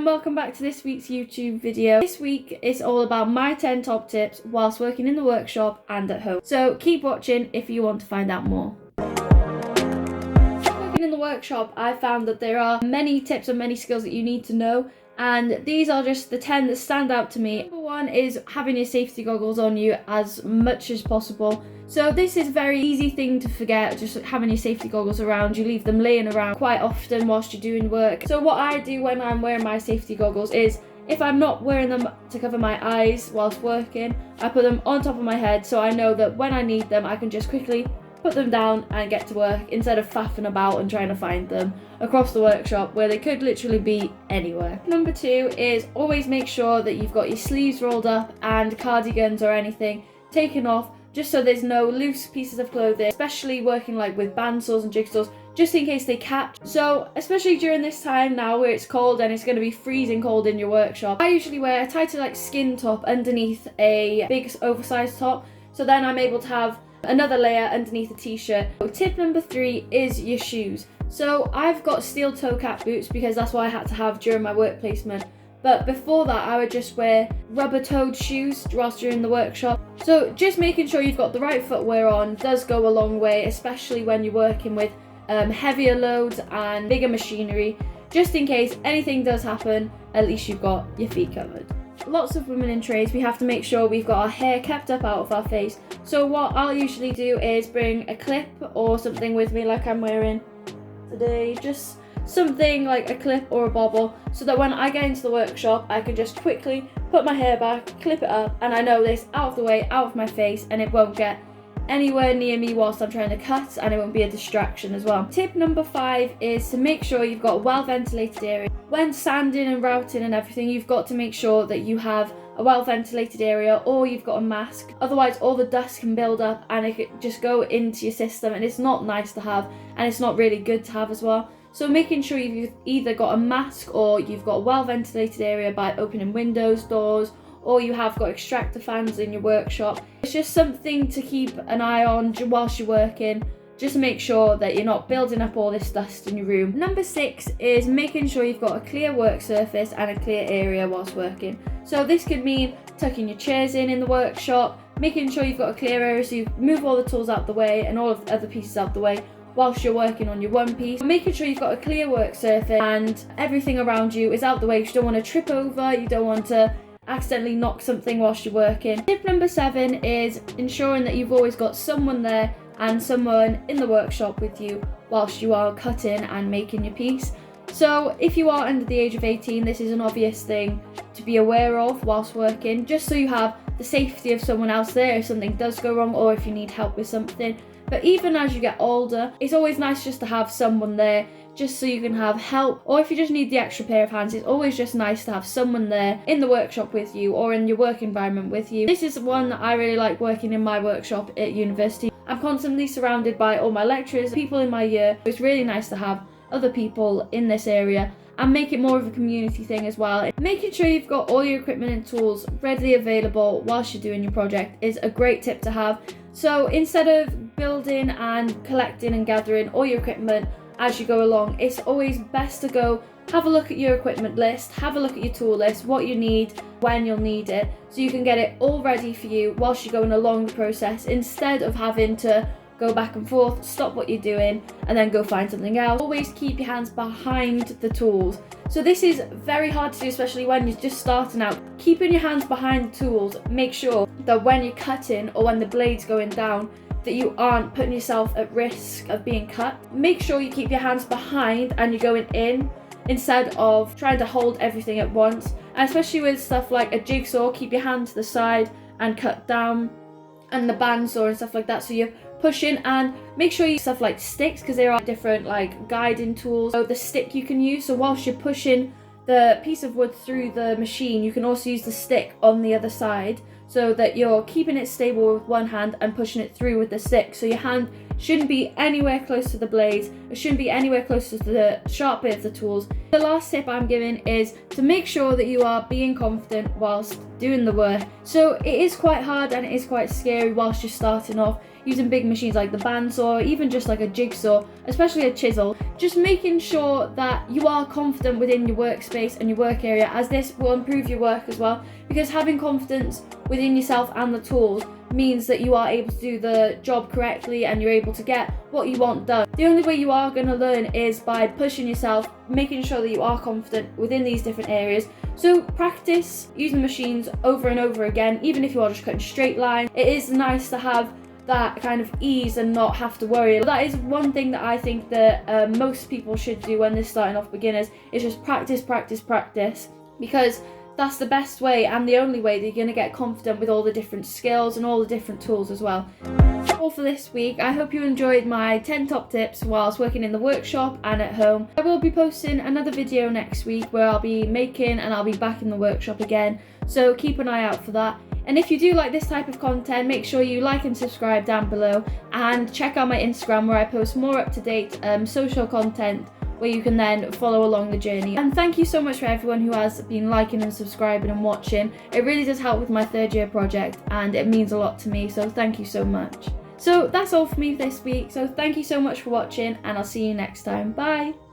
welcome back to this week's YouTube video. This week is all about my 10 top tips whilst working in the workshop and at home. So keep watching if you want to find out more. Working in the workshop, I found that there are many tips and many skills that you need to know, and these are just the 10 that stand out to me. Number one is having your safety goggles on you as much as possible. So this is a very easy thing to forget, just having your safety goggles around. You leave them laying around quite often whilst you're doing work. So what I do when I'm wearing my safety goggles is, if I'm not wearing them to cover my eyes whilst working, I put them on top of my head so I know that when I need them I can just quickly put them down and get to work instead of faffing about and trying to find them across the workshop where they could literally be anywhere. Number two is always make sure that you've got your sleeves rolled up and cardigans or anything taken off, just so there's no loose pieces of clothing, especially working like with bandsaws and jigsaws, just in case they catch. So especially during this time now where it's cold and it's going to be freezing cold in your workshop, I usually wear a tighter like skin top underneath a big oversized top, so then I'm able to have another layer underneath a t-shirt. Tip number three is your shoes. So I've got steel toe cap boots because that's what I had to have during my work placement. But before that, I would just wear rubber-toed shoes whilst you're in the workshop. So just making sure you've got the right footwear on does go a long way, especially when you're working with heavier loads and bigger machinery. Just in case anything does happen, at least you've got your feet covered. Lots of women in trades, we have to make sure we've got our hair kept up out of our face. So what I'll usually do is bring a clip or something with me like I'm wearing today. Just something like a clip or a bobble, so that when I get into the workshop I can just quickly put my hair back, clip it up, and I know this out of the way, out of my face, and it won't get anywhere near me whilst I'm trying to cut, and it won't be a distraction as well. Tip number 5 is to make sure you've got a well ventilated area. When sanding and routing and everything, you've got to make sure that you have a well ventilated area, or you've got a mask. Otherwise all the dust can build up and it could just go into your system, and it's not nice to have, and it's not really good to have as well. So making sure you've either got a mask or you've got a well ventilated area by opening windows, doors, or you have got extractor fans in your workshop. It's just something to keep an eye on whilst you're working, just to make sure that you're not building up all this dust in your room. Number 6 is making sure you've got a clear work surface and a clear area whilst working. So this could mean tucking your chairs in the workshop, making sure you've got a clear area so you move all the tools out the way and all of the other pieces out the way whilst you're working on your one piece. Making sure you've got a clear work surface and everything around you is out the way, because you don't want to trip over, you don't want to accidentally knock something whilst you're working. Tip number 7 is ensuring that you've always got someone there and someone in the workshop with you whilst you are cutting and making your piece. So if you are under the age of 18, this is an obvious thing to be aware of whilst working, just so you have the safety of someone else there if something does go wrong or if you need help with something. But even as you get older, it's always nice just to have someone there, just so you can have help, or if you just need the extra pair of hands, it's always just nice to have someone there in the workshop with you or in your work environment with you. This is one that I really like working in my workshop at university. I'm constantly surrounded by all my lecturers, people in my year. It's really nice to have other people in this area and make it more of a community thing as well. Making sure you've got all your equipment and tools readily available whilst you're doing your project is a great tip to have. So instead of building and collecting and gathering all your equipment as you go along, it's always best to go have a look at your equipment list, have a look at your tool list, what you need, when you'll need it, so you can get it all ready for you whilst you're going along the process, instead of having to go back and forth, stop what you're doing, and then go find something else. Always keep your hands behind the tools. So this is very hard to do, especially when you're just starting out. Keeping your hands behind the tools, make sure that when you're cutting or when the blade's going down, that you aren't putting yourself at risk of being cut. Make sure you keep your hands behind and you're going in instead of trying to hold everything at once. And especially with stuff like a jigsaw, keep your hand to the side and cut down, and the bandsaw and stuff like that, so you're pushing. And make sure you use stuff like sticks, because there are different like guiding tools. So the stick you can use, so whilst you're pushing the piece of wood through the machine, you can also use the stick on the other side, so that you're keeping it stable with one hand and pushing it through with the stick, so your hand shouldn't be anywhere close to the blades, it shouldn't be anywhere close to the sharp bit of the tools. The last tip I'm giving is to make sure that you are being confident whilst doing the work. So it is quite hard and it is quite scary whilst you're starting off using big machines like the bandsaw, even just like a jigsaw, especially a chisel. Just making sure that you are confident within your workspace and your work area, as this will improve your work as well, because having confidence within yourself and the tools means that you are able to do the job correctly and you're able to get what you want done. The only way you are going to learn is by pushing yourself, making sure that you are confident within these different areas. So practice using machines over and over again, even if you are just cutting straight lines. It is nice to have that kind of ease and not have to worry. That is one thing that I think that most people should do when they're starting off, beginners, is just practice, because that's the best way and the only way that you're going to get confident with all the different skills and all the different tools as well. All for this week. I hope you enjoyed my 10 top tips whilst working in the workshop and at home. I will be posting another video next week where I'll be making and I'll be back in the workshop again, so keep an eye out for that. And if you do like this type of content, make sure you like and subscribe down below, and check out my Instagram where I post more up-to-date social content where you can then follow along the journey. And thank you so much for everyone who has been liking and subscribing and watching. It really does help with my third year project and it means a lot to me, so thank you so much. So that's all for me this week, so thank you so much for watching and I'll see you next time. Bye!